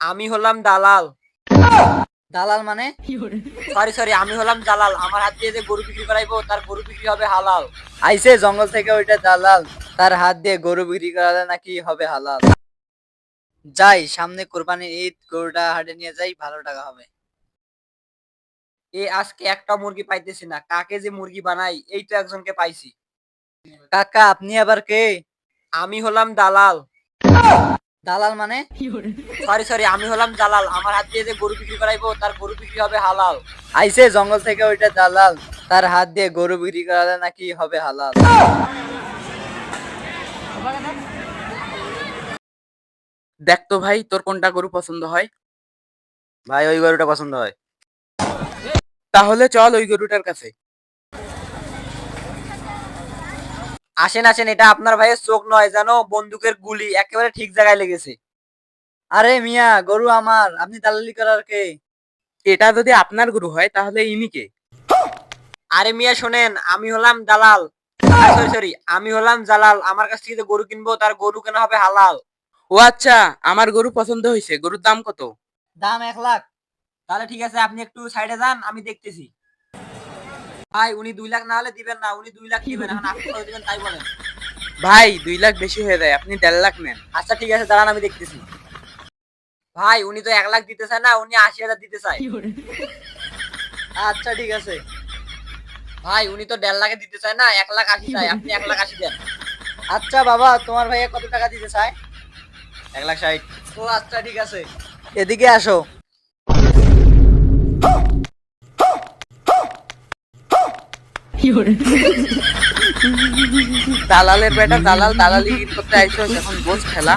আমি হলাম দালাল। দালাল মানে? সরি সরি, আমি হলাম দালাল। আমার হাত দিয়ে যে গরু বিক্রি করাইবো তার গরু বিক্রি হবে হালাল। আইছে জঙ্গল থেকে ওইটা দালাল, তার হাত দিয়ে গরু বিক্রি করালে নাকি হবে হালাল। যাই, সামনে কোরবানির ঈদ, গরুটা হাটে নিয়ে যাই, ভালো টাকা হবে। আজকে একটা মুরগি পাইতেছি না, কাকে যে মুরগি বানাই এই তো একজনকে পাইছি। কাকা আপনি আবার কে? আমি হলাম দালাল। দালাল মানে? সরি সরি, আমি হলাম দালাল। আমার হাত দিয়ে যে গরু বিক্রি করাইবো তার গরু বিক্রি হবে হালাল। আইছে জঙ্গল থেকে ওইটা দালাল, তার হাত দিয়ে গরু বিক্রি করালে নাকি হবে হালাল। দেখ তো ভাই, তোর কোনটা গরু পছন্দ হয়। ভাই ওই গরুটা পছন্দ হয়। তাহলে চল ওই গরুটার কাছে। আসেন আসেন, এটা আপনার ভাইয়ের চোখ নয় জানো, বন্দুকের গুলি একেবারে ঠিক জায়গায় লেগেছে। আরে মিয়া, গরু আমার, আপনি দালালি করার কে? এটা যদি আপনার গরু হয় তাহলে ইনি কে? আরে মিয়া শোনেন, আমি হলাম দালাল। সরি সরি, আমি হলাম জালাল। আমার কাছ থেকে যে গরু কিনবো তার গরু কেনা হবে হালাল। ও আচ্ছা, আমার গরু পছন্দ হয়েছে। গরুর দাম কত? দাম 1 লাখ। তাহলে ঠিক আছে, আপনি একটু সাইডে যান, আমি দেখতেছি। ভাই উনি 2 লাখ না হলে দিবেন না, উনি 2 লাখ দিবেন। এখন আপনি কত দিবেন তাই বলেন। ভাই 2 লাখ বেশি হয়ে যায়, আপনি 1.5 লাখ নেন। আচ্ছা ঠিক আছে, দাঁড়ান আমি দেখতেছি। ভাই উনি তো 1 লাখ দিতে চায় না, উনি 80,000 দিতে চায়। আচ্ছা ঠিক আছে। ভাই উনি তো 1.5 লাখে দিতে চায় না, 1,80,000 চায়। আপনি 1,80,000 দেন। আচ্ছা বাবা, তোমার ভাইয়া কত টাকা দিতে চায়? 1,60,000। ও আচ্ছা ঠিক আছে, এদিকে আসো। দালালের বেটা দালাল, দালালি করতে আইছো, এখন বোঝ খেলা।